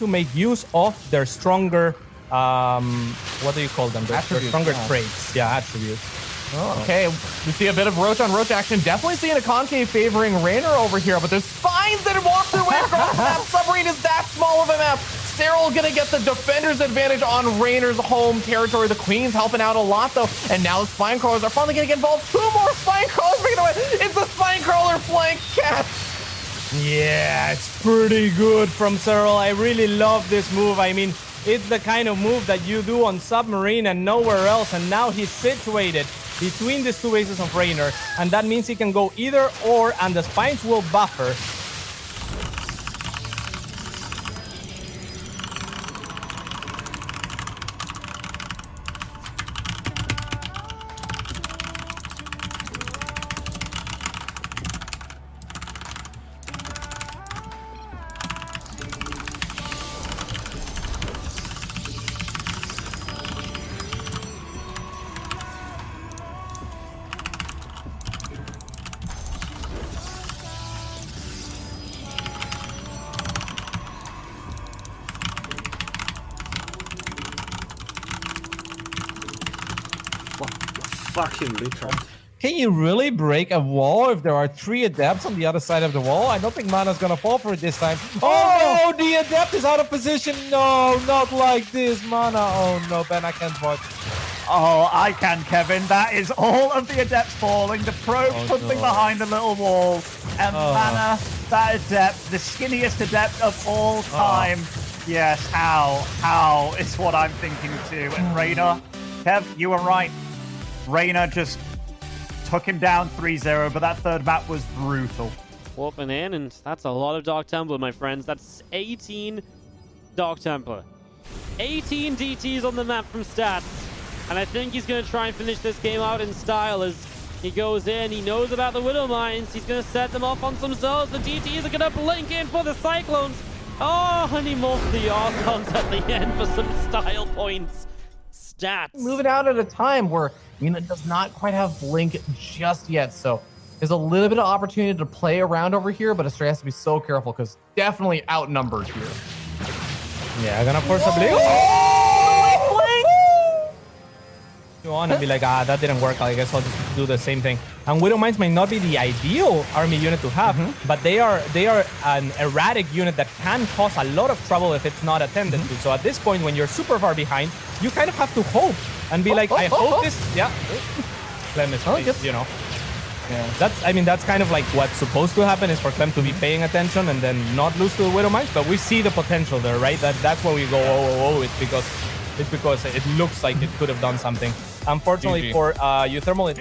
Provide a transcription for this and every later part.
to make use of their stronger, what do you call them? Their stronger traits. Yeah, attributes. Oh. Okay, we see a bit of roach on roach action. Definitely seeing a concave favoring Raynor over here, but there's spines that have walked their way across the map. Submarine is that small of a map. Cyril gonna get the defender's advantage on Raynor's home territory. The Queen's helping out a lot though, and now the spine crawlers are finally gonna get involved. 2 more spine crawlers making away. It's a spine crawler flank, cats. Yeah, it's pretty good from Cyril. I really love this move. I mean, it's the kind of move that you do on Submarine and nowhere else, and now he's situated between these 2 bases of Raynor, and that means he can go either or, and the spines will buffer. Fucking literal. Can you really break a wall if there are 3 adepts on the other side of the wall? I don't think Mana's gonna fall for it this time. Oh no, the adept is out of position. No, not like this, Mana. Oh no, Ben, I can't watch. Oh, I can, Kevin. That is all of the adepts falling. The probe something behind the little wall. And Mana, that adept, the skinniest adept of all time. Yes, how is what I'm thinking too. And Raynor, Kev, you were right. Raynor just took him down 3-0, but that third map was brutal. Warping in, and that's a lot of Dark Templar, my friends. That's 18 Dark Templar. 18 DTs on the map from stats. And I think he's going to try and finish this game out in style as he goes in. He knows about the Widow Mines. He's going to set them off on some cells. The DTs are going to blink in for the Cyclones. Oh, and he morphs the Archons at the end for some style points. Stats. Moving out at a time where Unit does not quite have Blink just yet, so there's a little bit of opportunity to play around over here, but Astray has to be so careful because definitely outnumbered here. Yeah, gonna force a blink. You want to be like, that didn't work. I guess I'll just do the same thing. And Widow Mines may not be the ideal army unit to have, but they are an erratic unit that can cause a lot of trouble if it's not attended to. So at this point, when you're super far behind, you kind of have to hope and be like, I hope this. Yeah, Clem is, you know. Yeah, that's kind of like what's supposed to happen is for Clem to be paying attention and then not lose to the Widow Mines. But we see the potential there, right? That's where we go. Oh, it's because it looks like it could have done something. Unfortunately for Euthermal, it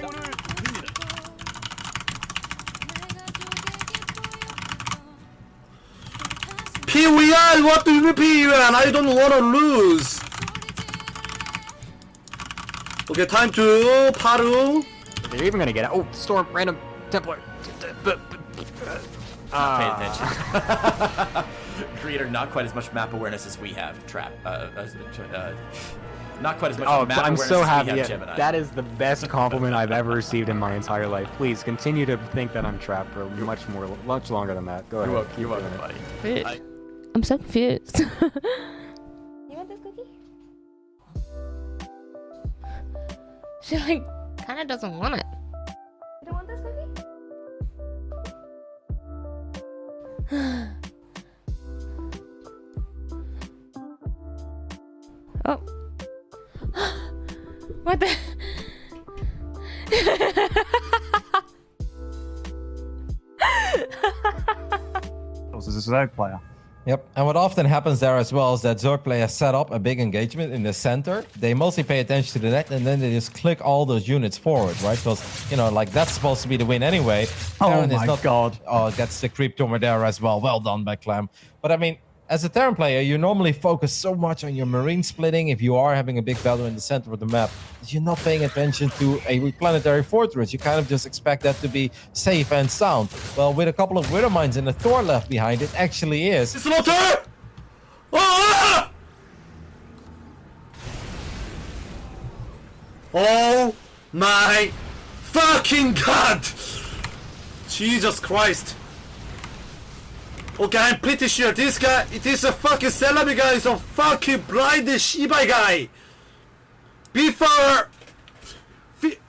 PWN, what do you mean PWN? I don't want to lose. Okay, time to Paru. They're even gonna get it. Oh, Storm, random Templar. Pay attention. Creator, not quite as much map awareness as we have. Trap. Not quite as much map I'm awareness so as happy. we have Gemini. That is the best compliment I've ever received in my entire life. Please continue to think that I'm trapped for much longer than that. Go ahead. You're welcome, buddy. Wait, I'm so confused. You want this cookie? She like kind of doesn't want it. You don't want this cookie? Oh. What the? This is a Zerg player. Yep, and what often happens there as well is that Zerg players set up a big engagement in the center. They mostly pay attention to the net, and then they just click all those units forward, right? Because, you know, like, that's supposed to be the win anyway. Oh my god. Oh, gets the creep tumor there as well. Well done by Clem. But I mean, as a Terran player, you normally focus so much on your marine splitting if you are having a big battle in the center of the map that you're not paying attention to a replanetary fortress. You kind of just expect that to be safe and sound. Well, with a couple of Widow Mines and a Thor left behind, it actually is. It's not her! Ah! Oh my fucking god! Jesus Christ! Okay, I'm pretty sure this guy, it is a fucking salami guy, is a fucking blind Shiba guy. Before,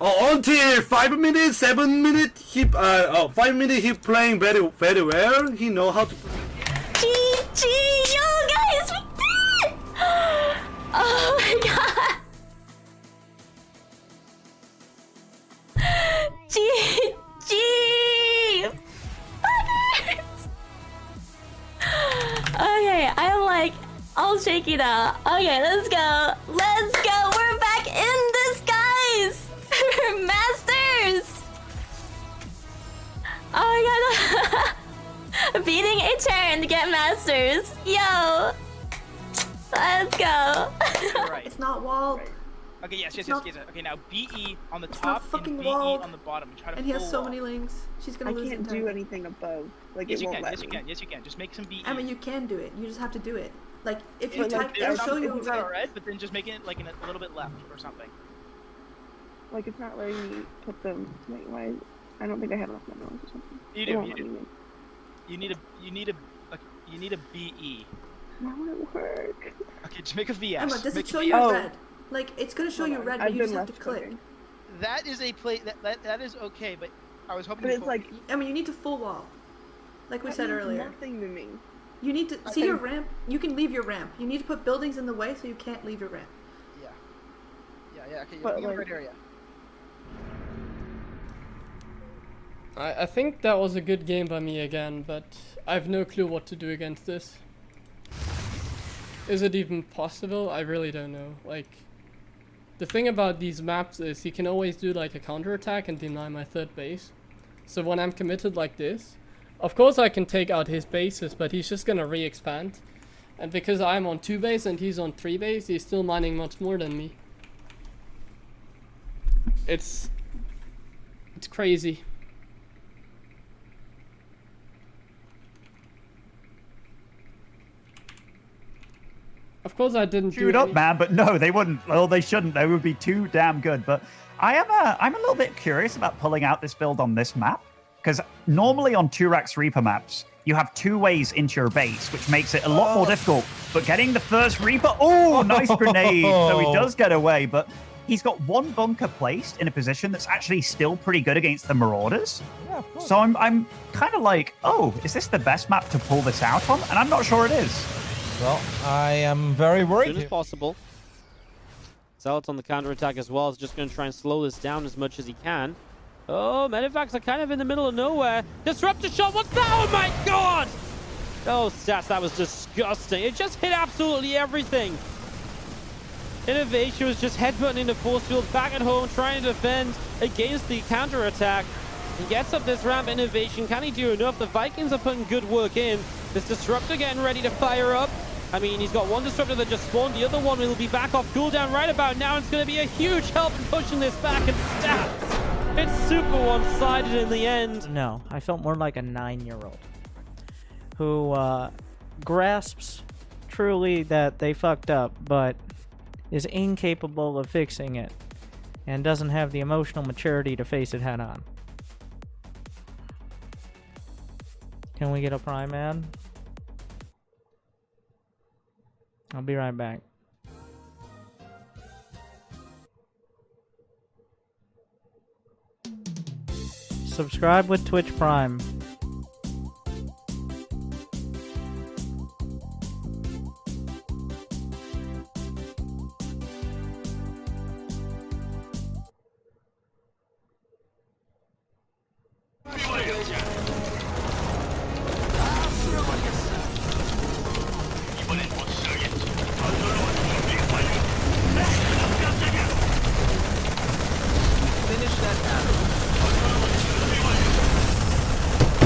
until 5 minutes, 7 minutes, 5 minutes he playing very well. He know how to. GG, yo guys, we did it! Oh my god. GG! Fuckers! Okay, I'm like all shaky now. Okay, let's go. Let's go. We're back in this, guys. We're masters. Oh my god. Beating a turn to get masters. Yo. Let's go. Right. It's not walled. Right. Okay, yes. Okay, now BE on the It's top not fucking and BE walled. on the bottom. Try to And he has full so wall. many links. She's gonna lose. I can't do anything above. Like Yes, it you won't can. let Yes, you me. can. Yes, you can. Just make some BE. I mean, you can do it. You just have to do it. Like if you But, type, like, it'll there's show you. It's not red, but then just make it like a little bit left or something. Like it's not letting me put them. Wait, why? I don't think I have enough minerals or something. You It do. won't You let me do. make- You need a BE. Why won't it work? Okay, just make a VS. Emma, does Make it a show VS. you Oh. red? Like it's gonna show you red, but I've you been just have to left click. clicking. That is a play. That is okay, but I was hoping. But it's like I mean, you need to full wall, like we that said means earlier. nothing to me. You need to I see your think- ramp. You can leave your ramp. You need to put buildings in the way so you can't leave your ramp. Yeah. Okay, But, you're in the like- right area. I think that was a good game by me again, but I have no clue what to do against this. Is it even possible? I really don't know. Like, the thing about these maps is he can always do like a counterattack and deny my third base. So when I'm committed like this, of course I can take out his bases, but he's just gonna re-expand. And because I'm on 2 base and he's on 3 base, he's still mining much more than me. It's crazy. Of course I didn't Shoot up, man, but no, they wouldn't. Well, they shouldn't. They would be too damn good. But I'm a little bit curious about pulling out this build on this map, because normally on Turax Reaper maps, you have 2 ways into your base, which makes it a lot more difficult. But getting the first Reaper, oh, nice grenade. So he does get away, but he's got 1 bunker placed in a position that's actually still pretty good against the Marauders. Yeah, of course. So I'm kind of like, oh, is this the best map to pull this out on? And I'm not sure it is. Well, I am very As worried. soon as possible. Zealot's on the counterattack as well. Is just going to try and slow this down as much as he can. Oh, Medivacs are kind of in the middle of nowhere. Disruptor shot. What's that? Oh my god! Oh, Stats, that was disgusting. It just hit absolutely everything. Innovation was just headbutting into force fields back at home, trying to defend against the counterattack. He gets up this ramp. Innovation. Can he do enough? The Vikings are putting good work in. This Disruptor getting ready to fire up. I mean, he's got 1 Disruptor that just spawned. The other one will be back off cooldown right about now. It's going to be a huge help in pushing this back. And Stats, it's super one-sided in the end. No, I felt more like a 9-year-old who grasps truly that they fucked up, but is incapable of fixing it and doesn't have the emotional maturity to face it head on. Can we get a prime ad? I'll be right back. Subscribe with Twitch Prime. Finish that battle.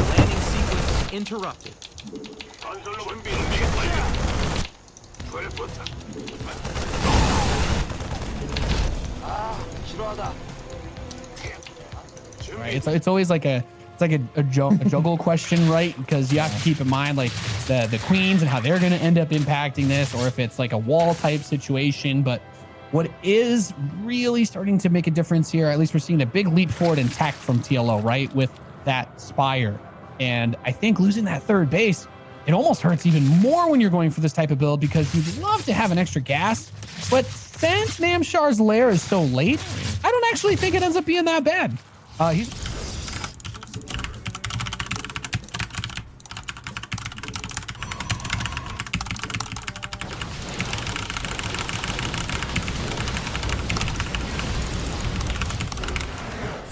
Landing sequence interrupted. Right. It's always like a juggle question, right? Because you have to keep in mind like the queens and how they're going to end up impacting this, or if it's like a wall type situation. But what is really starting to make a difference here, at least we're seeing a big leap forward in tech from TLO, right? With that Spire. And I think losing that third base It almost hurts even more when you're going for this type of build because you'd love to have an extra gas, but since Namshar's lair is so late, I don't actually think it ends up being that bad. He's...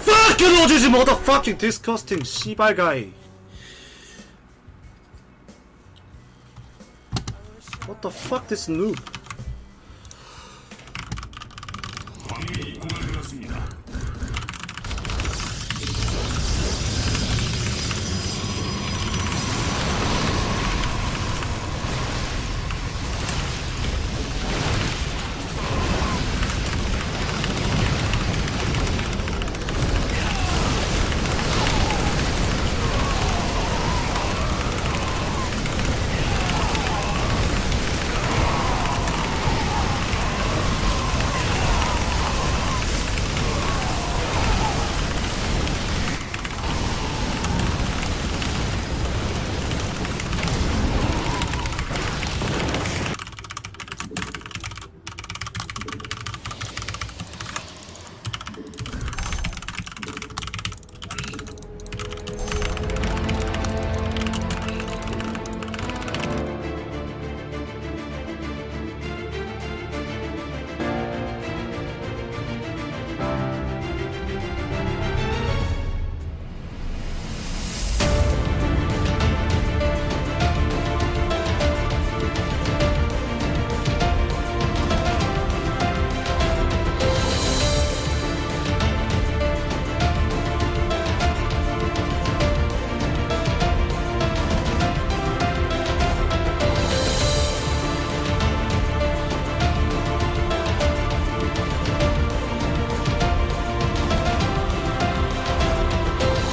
Fucking OGG motherfucking disgusting 씨발 guy. What the fuck, this noob?